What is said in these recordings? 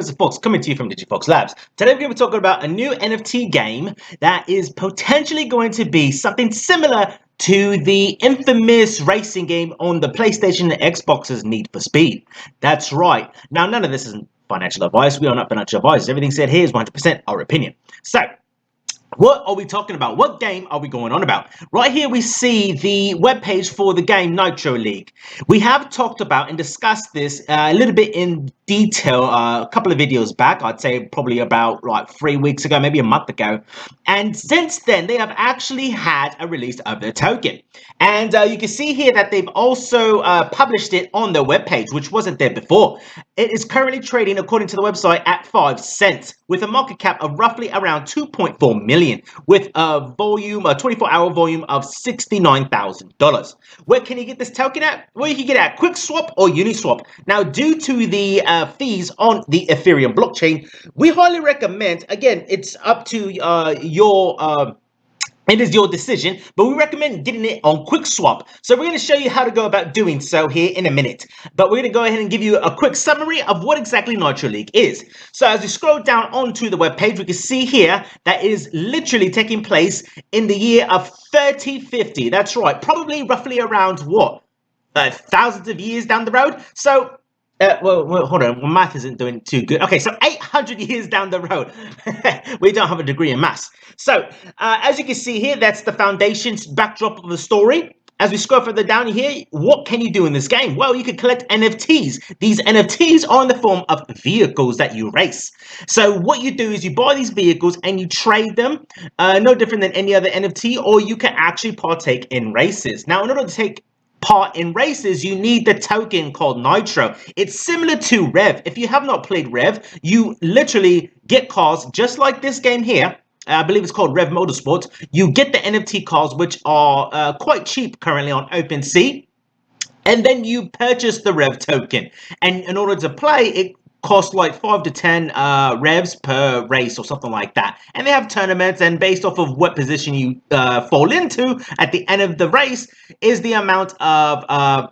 Mr. Fox coming to you from DigiFox Labs. Today we're going to be talking about a new NFT game that is potentially going to be something similar to the infamous racing game on the PlayStation and Xbox's Need for Speed. That's right. Now, none of this is financial advice. We are not financial advisors. Everything said here is 100% our opinion. So, what are we talking about? What game are we going on about? Right here we see the webpage for the game Nitro League. We have talked about and discussed this a little bit in detail a couple of videos back. I'd say probably about like 3 weeks ago, maybe a month ago. And since then, they have actually had a release of their token. And you can see here that they've also published it on their webpage, which wasn't there before. It is currently trading, according to the website, at 5 cents with a market cap of roughly around 2.4 million with a volume, a 24-hour volume of $69,000. Where can you get this token at? Well, you can get it at QuickSwap or Uniswap. Now, due to the fees on the Ethereum blockchain, we highly recommend, again, it's up to it is your decision, but we recommend getting it on QuickSwap. So we're going to show you how to go about doing so here in a minute. But we're going to go ahead and give you a quick summary of what exactly Nitro League is. So as you scroll down onto the webpage, we can see here that is literally taking place in the year of 3050. That's right, probably roughly around what? Thousands of years down the road. So well, hold on. My math isn't doing too good. Okay, so 800 years down the road. We don't have a degree in maths. So, as you can see here, that's the foundation's backdrop of the story. As we scroll further down here, what can you do in this game? Well, you can collect NFTs. These NFTs are in the form of vehicles that you race. So what you do is you buy these vehicles and you trade them, no different than any other NFT, or you can actually partake in races. Now, in order to take part in races, you need the token called Nitro. It's similar to Rev. If you have not played Rev, you literally get cars just like this game here. I believe it's called Rev Motorsport. You get the NFT cars, which are quite cheap currently on OpenSea. And then you purchase the Rev token. And in order to play, it cost like 5 to 10 revs per race or something like that. And they have tournaments, and based off of what position you fall into at the end of the race is the amount of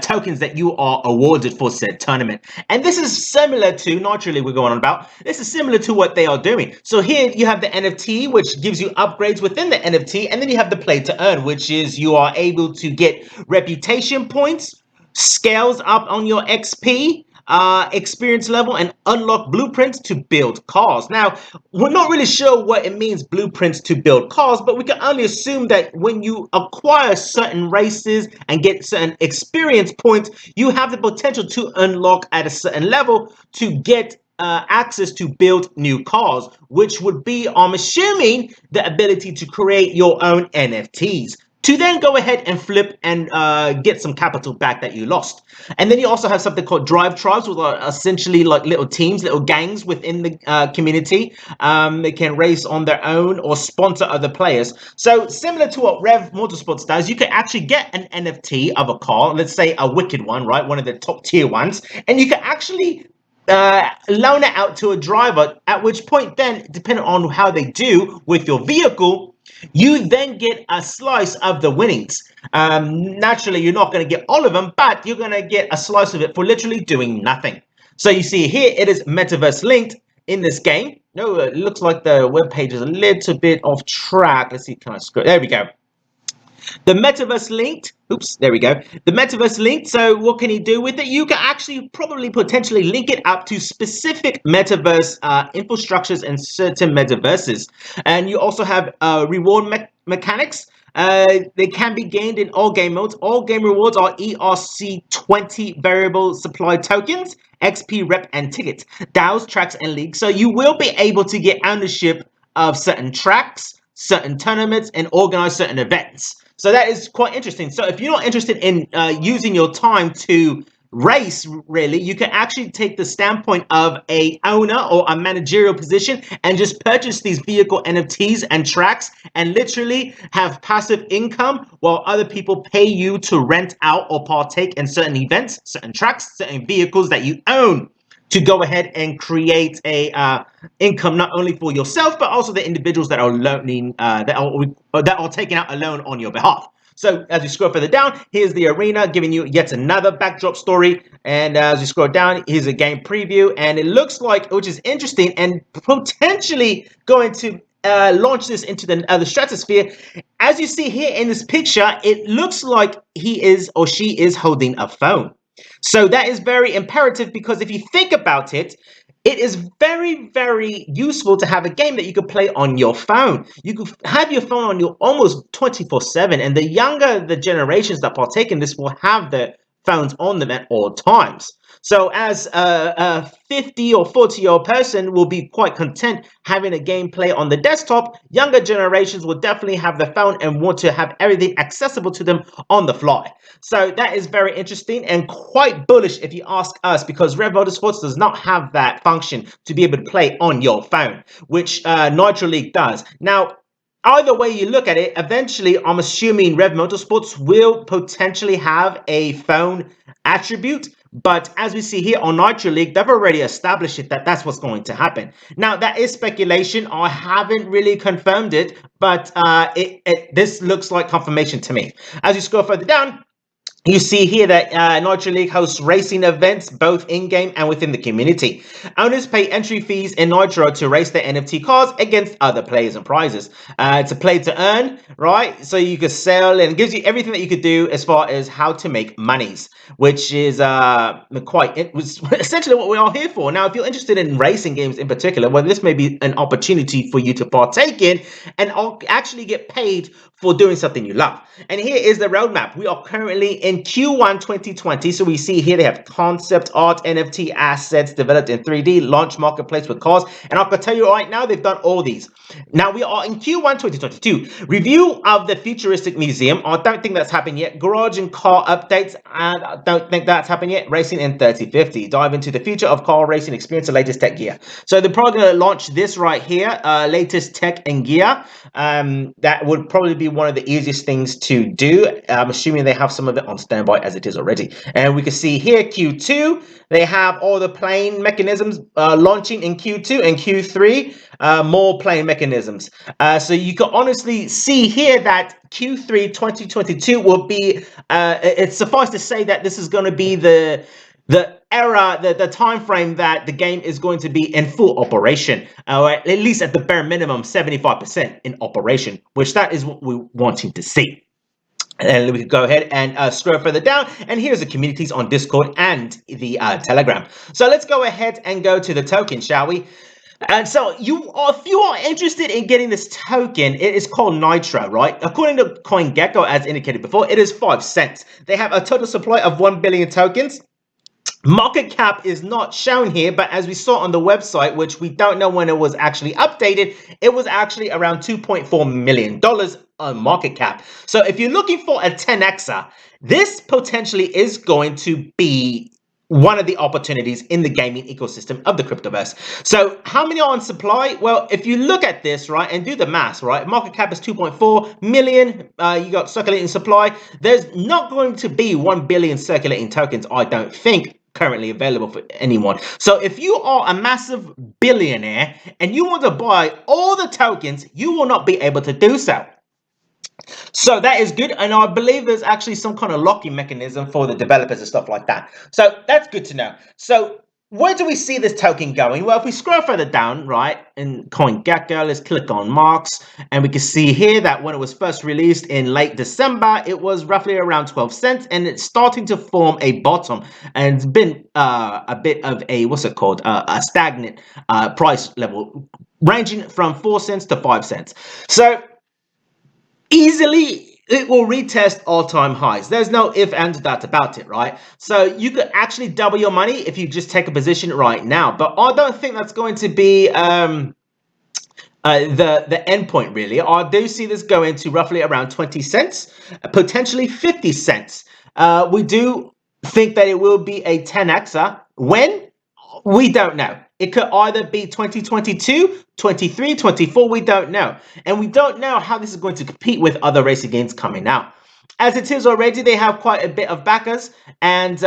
tokens that you are awarded for said tournament. And this is similar to, naturally we're going on about, this is similar to what they are doing. So here you have the NFT, which gives you upgrades within the NFT, and then you have the play to earn, which is you are able to get reputation points, scales up on your XP, experience level, and unlock blueprints to build cars. Now, we're not really sure what it means, blueprints to build cars, but we can only assume that when you acquire certain races and get certain experience points, you have the potential to unlock at a certain level to get access to build new cars, which would be, I'm assuming, the ability to create your own NFTs, to then go ahead and flip and get some capital back that you lost. And then you also have something called Drive Tribes, which are essentially like little teams, little gangs within the community. They can race on their own or sponsor other players. So similar to what Rev Motorsports does, you can actually get an NFT of a car, let's say a wicked one, right? One of the top tier ones. And you can actually loan it out to a driver, at which point then, depending on how they do with your vehicle, you then get a slice of the winnings. Naturally, you're not going to get all of them, but you're going to get a slice of it for literally doing nothing. So you see here, it is metaverse linked in this game. No, it looks like the web page is a little bit off track. Let's see, can I scroll? There we go. The metaverse linked. Oops, there we go. The metaverse linked. So what can you do with it? You can actually probably potentially link it up to specific metaverse infrastructures and certain metaverses. And you also have reward mechanics. They can be gained in all game modes. All game rewards are ERC20 variable supply tokens, XP rep and tickets, DAOs, tracks, and leagues. So you will be able to get ownership of certain tracks, certain tournaments, and organize certain events. So that is quite interesting. So if you're not interested in using your time to race, really, you can actually take the standpoint of a owner or a managerial position and just purchase these vehicle NFTs and tracks and literally have passive income while other people pay you to rent out or partake in certain events, certain tracks, certain vehicles that you own, to go ahead and create a income not only for yourself but also the individuals that are loaning that are taking out a loan on your behalf. So as you scroll further down, here's the arena giving you yet another backdrop story. And as you scroll down, here's a game preview. And it looks like, which is interesting and potentially going to launch this into the stratosphere. As you see here in this picture, it looks like he is or she is holding a phone. So that is very imperative, because if you think about it, it is very, very useful to have a game that you could play on your phone. You could have your phone on you almost 24/7, and the younger the generations that partake in this will have their phones on them at all times. So as a 50 or 40-year-old person will be quite content having a gameplay on the desktop, younger generations will definitely have the phone and want to have everything accessible to them on the fly. So that is very interesting and quite bullish if you ask us, because Rev Motorsports does not have that function to be able to play on your phone, which Nitro League does. Now, either way you look at it, eventually I'm assuming Rev Motorsports will potentially have a phone attribute. But as we see here on Nitro League, they've already established it that that's what's going to happen. Now, that is speculation. I haven't really confirmed it, but this looks like confirmation to me. As you scroll further down, you see here that Nitro League hosts racing events both in-game and within the community. Owners pay entry fees in Nitro to race their NFT cars against other players and prizes. It's a play to earn, right? So you could sell, and it gives you everything that you could do as far as how to make monies, which is essentially what we are here for. Now, if you're interested in racing games in particular, well, this may be an opportunity for you to partake in and actually get paid for doing something you love. And here is the roadmap. We are currently in Q1 2020. So we see here they have concept art, NFT assets developed in 3D, launch marketplace with cars. And I can tell you right now, they've done all these. Now we are in Q1 2022. Review of the futuristic museum. I don't think that's happened yet. Garage and car updates. And I don't think that's happened yet. Racing in 3050. Dive into the future of car racing, experience the latest tech gear. So they're probably going to launch this right here, latest tech and gear. That would probably be one of the easiest things to do. I'm assuming they have some of it on standby as it is already. And we can see here Q2, they have all the playing mechanisms launching in Q2 and Q3, more playing mechanisms. So you can honestly see here that Q3 2022 will be, it's suffice to say that this is going to be the era, the time frame that the game is going to be in full operation, or at least at the bare minimum 75% in operation, which that is what we're wanting to see. And we can go ahead and scroll further down, and here's the communities on Discord and the Telegram. So let's go ahead and go to the token, shall we? And so if you are interested in getting this token, it is called Nitro, right? According to CoinGecko, as indicated before, it is 5 cents. They have a total supply of 1 billion tokens. Market cap is not shown here, but as we saw on the website, which we don't know when it was actually updated, it was actually around $2.4 million on market cap. So if you're looking for a 10xer, this potentially is going to be one of the opportunities in the gaming ecosystem of the cryptoverse. So how many are on supply? Well, if you look at this, right, and do the math, right, market cap is 2.4 million. You got circulating supply. There's not going to be 1 billion circulating tokens, I don't think, currently available for anyone. So if you are a massive billionaire and you want to buy all the tokens, you will not be able to do so. So that is good, and I believe there's actually some kind of locking mechanism for the developers and stuff like that. So that's good to know. So where do we see this token going? Well, if we scroll further down, right, in CoinGecko, let's click on marks, and we can see here that when it was first released in late December, it was roughly around 12 cents, and it's starting to form a bottom, and it's been a bit of a, what's it called, a stagnant price level, ranging from 4 cents to 5 cents. So easily it will retest all-time highs. There's no if and doubt about it, right? So you could actually double your money if you just take a position right now, but I don't think that's going to be the end point, really. I do see this going to roughly around 20 cents, potentially 50 cents. We do think that it will be a 10xer. When? We don't know. It could either be 2022, 23, 24, we don't know. And we don't know how this is going to compete with other racing games coming out. As it is already, they have quite a bit of backers, and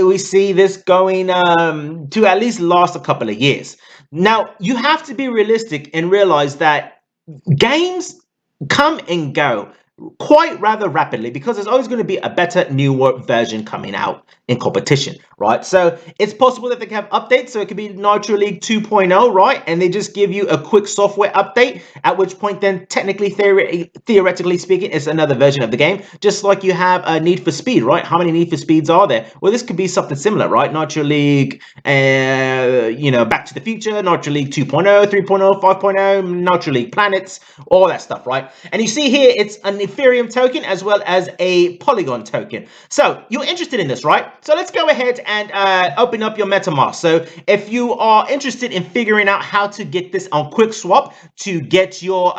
we see this going to at least last a couple of years. Now, you have to be realistic and realize that games come and go. quite rather rapidly, because there's always going to be a better, newer version coming out in competition, right? So it's possible that they can have updates, so it could be Nitro League 2.0, right? And they just give you a quick software update, at which point then technically, theoretically speaking, it's another version of the game, just like you have a Need for Speed, right? How many Need for Speeds are there? Well, this could be something similar, right? Nitro League, you know, Back to the Future, Nitro League 2.0, 3.0, 5.0, Nitro League Planets, all that stuff, right? And you see here, it's an Ethereum token as well as a Polygon token. So you're interested in this, right? So let's go ahead and open up your MetaMask. So if you are interested in figuring out how to get this on QuickSwap to get your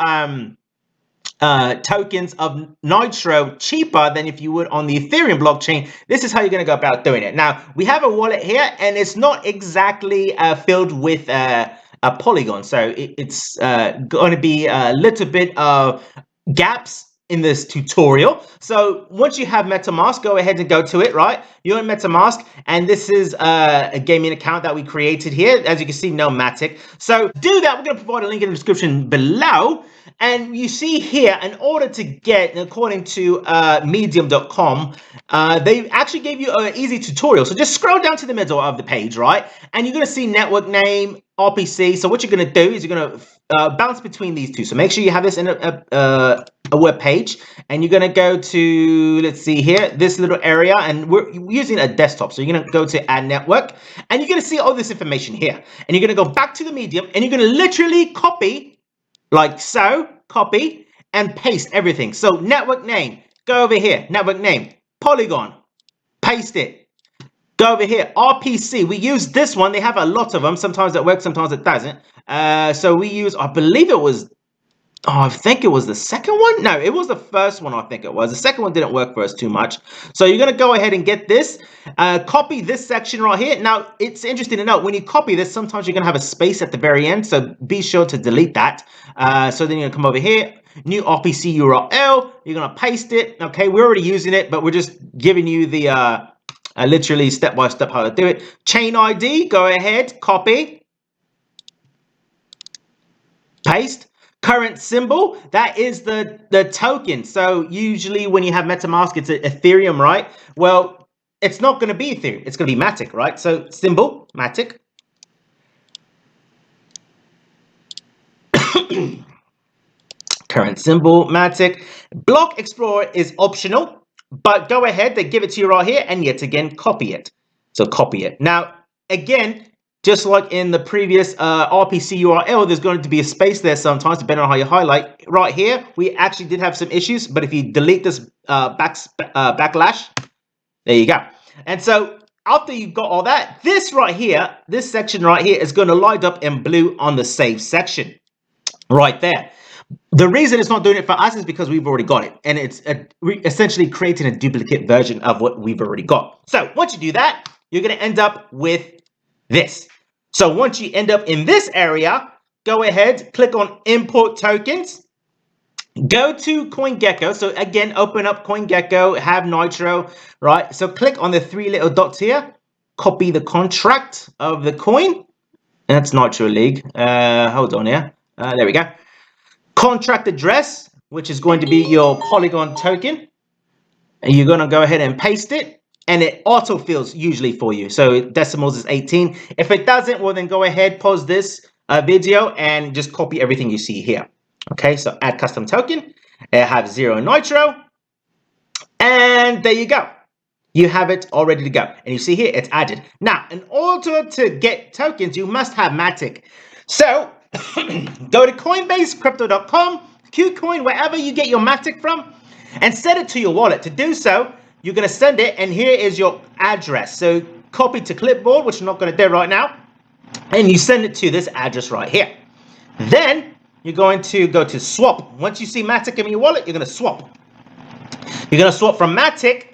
tokens of Nitro cheaper than if you would on the Ethereum blockchain, this is how you're going to go about doing it. Now, we have a wallet here, and it's not exactly filled with a Polygon. So it's going to be a little bit of gaps in this tutorial. So once you have MetaMask, go ahead and go to it, right? You're in MetaMask, and this is a gaming account that we created here. As you can see, no MATIC. So to do that, we're going to provide a link in the description below. And you see here, in order to get, according to medium.com, they actually gave you an easy tutorial. So just scroll down to the middle of the page, right? And you're going to see network name, RPC. So what you're going to do is you're going to bounce between these two. So make sure you have this in a web page, and you're going to go to, let's see here, this little area, and we're using a desktop. So you're going to go to add network, and you're going to see all this information here. And you're going to go back to the medium, and you're going to literally copy, like so, copy and paste everything. So network name, go over here, network name, Polygon, paste it. Go over here, RPC, we use this one. They have a lot of them. Sometimes it works, sometimes it doesn't. So we use, I believe it was, I think it was the second one. No, it was the first one, I think it was. The second one didn't work for us too much. So you're going to go ahead and get this. Copy this section right here. Now, it's interesting to note, when you copy this, sometimes you're going to have a space at the very end. So be sure to delete that. So then you're going to come over here. New RPC URL. You're going to paste it. Okay, we're already using it, but we're just giving you the literally step-by-step how to do it. Chain ID. Go ahead. Copy. Paste. Current symbol, that is the token. So usually when you have MetaMask, it's Ethereum, right? Well, it's not going to be Ethereum. It's going to be MATIC, right? So symbol, MATIC. Current symbol, MATIC. Block Explorer is optional, but go ahead. They give it to you right here, and yet again, copy it. So copy it. Now, again, just like in the previous RPC URL, there's going to be a space there sometimes, depending on how you highlight. Right here, we actually did have some issues, but if you delete this backlash, there you go. And so after you've got all that, this right here, this section right here is going to light up in blue on the save section right there. The reason it's not doing it for us is because we've already got it, and it's essentially creating a duplicate version of what we've already got. So once you do that, you're going to end up with this. So once you end up in this area, go ahead, click on import tokens, go to CoinGecko. So again, open up CoinGecko, have Nitro, right? So click on the three little dots here, copy the contract of the coin. That's Nitro League. Hold on here. There we go. Contract address, which is going to be your Polygon token. And you're going to go ahead and paste it. And it auto-fills usually for you. So decimals is 18. If it doesn't, well, then go ahead, pause this video, and just copy everything you see here. Okay, so add custom token. I have 0 Nitro. And there you go. You have it all ready to go. And you see here, it's added. Now, in order to get tokens, you must have MATIC. So go to coinbase.crypto.com, KUCOIN, wherever you get your MATIC from, and set it to your wallet. To do so, you're going to send it, and here is your address. So copy to clipboard, which I'm not going to do right now, and you send it to this address right here. Then you're going to go to swap. Once you see MATIC in your wallet, you're going to swap. You're going to swap from MATIC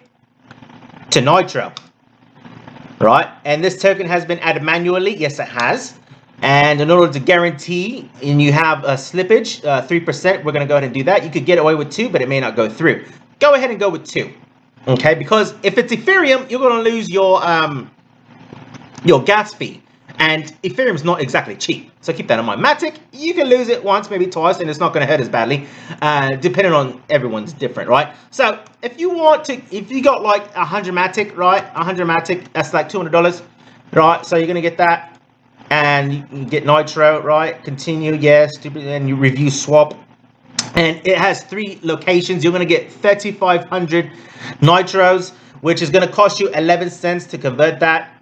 to Nitro, right? And this token has been added manually. Yes, it has. And in order to guarantee, and you have a slippage, 3%, we're going to go ahead and do that. You could get away with 2, but it may not go through. Go ahead and go with 2. Okay, because if it's Ethereum, you're going to lose your gas fee. And Ethereum's not exactly cheap, so keep that in mind. MATIC, you can lose it once, maybe twice, and it's not going to hurt as badly, depending on everyone's different, right? So if you want to, if you got like 100 MATIC, right, 100 MATIC, that's like $200, right? So you're going to get that, and you can get Nitro, right? Continue, yes, and you review swap. And it has 3 locations. You're going to get 3,500 Nitros, which is going to cost you 11 cents to convert that.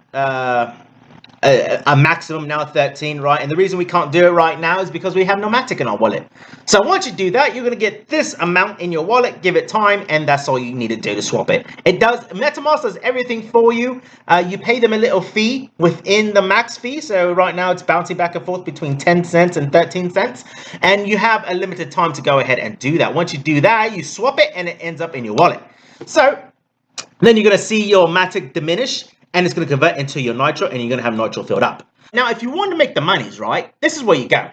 A maximum now 13, right? And the reason we can't do it right now is because we have no MATIC in our wallet. So once you do that, you're going to get this amount in your wallet, give it time, and that's all you need to do to swap it. It does, MetaMask does everything for you. You pay them a little fee within the max fee. So right now it's bouncing back and forth between 10 cents and 13 cents. And you have a limited time to go ahead and do that. Once you do that, you swap it and it ends up in your wallet. So then you're going to see your MATIC diminish, and it's going to convert into your Nitro, and you're going to have Nitro filled up. Now, if you want to make the monies, right, this is where you go.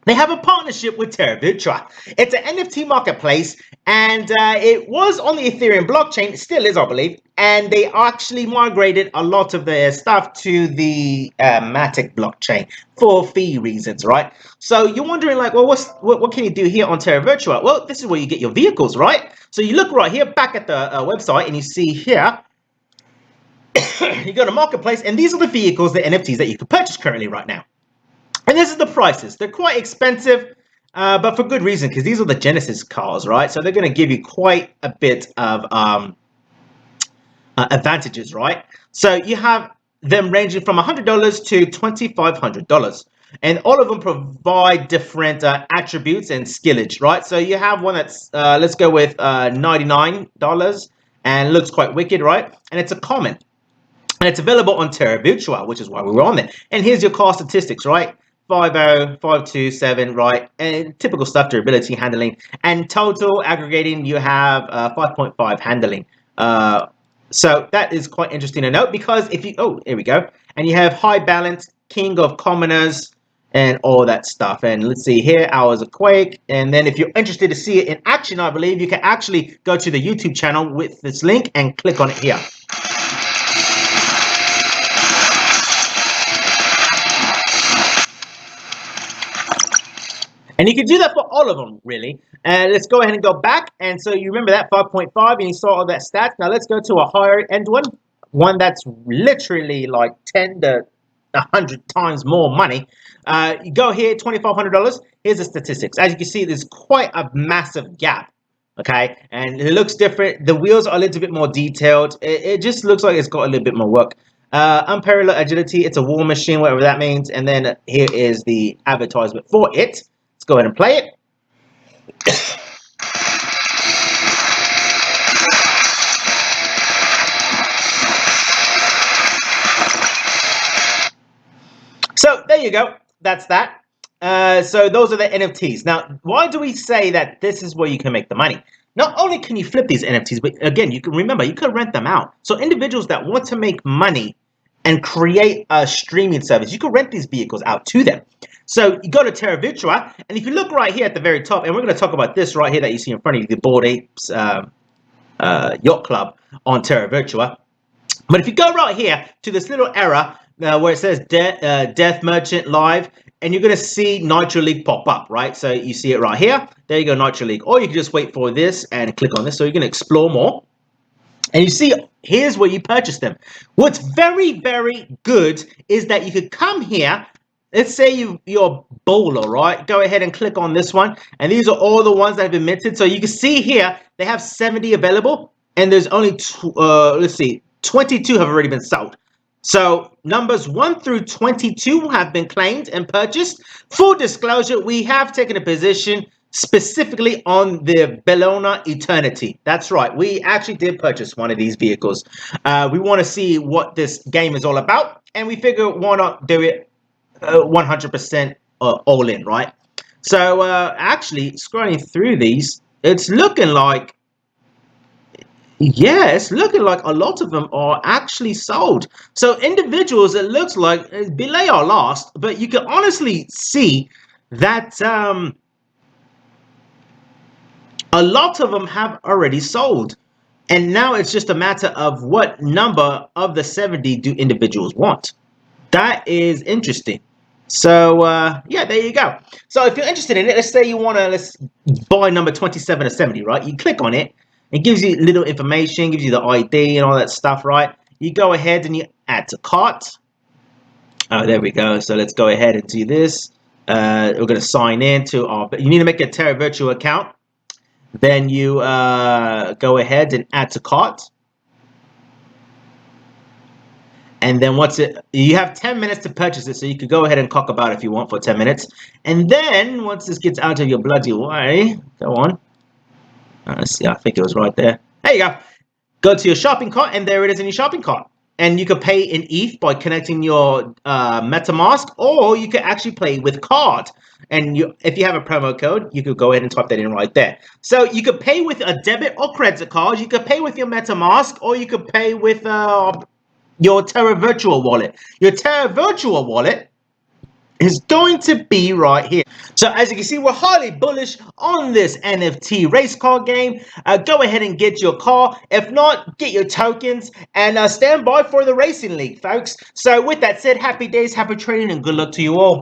They have a partnership with TerraVirtua. It's an NFT marketplace, and it was on the Ethereum blockchain. It still is, I believe. And they actually migrated a lot of their stuff to the MATIC blockchain for fee reasons, right? So you're wondering, like, well, what can you do here on TerraVirtua? Well, this is where you get your vehicles, right? So you look right here back at the website, and you see here, you go to marketplace, and these are the vehicles, the NFTs that you can purchase currently right now. And this is the prices. They're quite expensive, but for good reason, because these are the Genesis cars, right? So they're going to give you quite a bit of advantages, right? So you have them ranging from $100 to $2,500, and all of them provide different attributes and skillage, right? So you have one that's let's go with $99 and looks quite wicked, right? And it's a common. And it's available on TerraVirtua, which is why we were on there. And here's your car statistics, right? 5.0, 5.27, right? And typical stuff, durability, handling. And total aggregating, you have 5.5 handling. So that is quite interesting to note, because if you, oh, here we go. And you have high balance, king of commoners, and all that stuff. And let's see here, hours of Quake. And then if you're interested to see it in action, I believe you can actually go to the YouTube channel with this link and click on it here. And you can do that for all of them, really. And let's go ahead and go back. And so you remember that 5.5, and you saw all that stats. Now let's go to a higher end one that's literally like 10 to 100 times more money. You go here, $2,500. Here's the statistics. As you can see, there's quite a massive gap. Okay, and it looks different. The wheels are a little bit more detailed. It just looks like it's got a little bit more work. Unparalleled agility. It's a war machine, whatever that means. And then here is the advertisement for it. Let's go ahead and play it. So there you go. That's that. So those are the NFTs. Now, why do we say that this is where you can make the money? Not only can you flip these NFTs, but again, you can remember, you can rent them out. So individuals that want to make money and create a streaming service, you can rent these vehicles out to them. So you go to TerraVirtua, and if you look right here at the very top, and we're going to talk about this right here that you see in front of you, the Bored Apes Yacht Club on TerraVirtua. But if you go right here to this little error where it says Death Merchant Live, and you're going to see Nitro League pop up, right? So you see it right here. There you go, Nitro League. Or you can just wait for this and click on this. So you're going to explore more. And you see, here's where you purchase them. What's very, very good is that you could come here. Let's say you're a bowler, right? Go ahead and click on this one. And these are all the ones that have been minted. So you can see here, they have 70 available. And there's only, let's see, 22 have already been sold. So numbers 1 through 22 have been claimed and purchased. Full disclosure, we have taken a position specifically on the Bellona Eternity. That's right. We actually did purchase one of these vehicles. We want to see what this game is all about. And we figure why not do it 100% all in, right? So actually, scrolling through these, it's looking like, yeah, it's looking like a lot of them are actually sold. So individuals, it looks like, belay our last, but you can honestly see that a lot of them have already sold. And now it's just a matter of what number of the 70 do individuals want. That is interesting. So yeah, there you go. So if you're interested in it, let's say you want to let's buy number 27 or 70, right? You click on it. It gives you little information, gives you the ID and all that stuff, right? You go ahead and you add to cart. Oh, there we go. So let's go ahead and do this. We're going to sign in to our. You need to make a Terra Virtual account. Then you go ahead and add to cart. And then you have 10 minutes to purchase it, so you could go ahead and cock about if you want for 10 minutes. And then once this gets out of your bloody way, go on. Let's see, I think it was right there. There you go. Go to your shopping cart, and there it is in your shopping cart. And you could pay in ETH by connecting your MetaMask, or you could actually pay with card. And if you have a promo code, you could go ahead and type that in right there. So you could pay with a debit or credit card. You could pay with your MetaMask, or you could pay with your Terra Virtual Wallet. Your Terra Virtual Wallet is going to be right here. So as you can see, we're highly bullish on this NFT race car game. Go ahead and get your car. If not, get your tokens and stand by for the racing league, folks. So with that said, happy days, happy trading, and good luck to you all.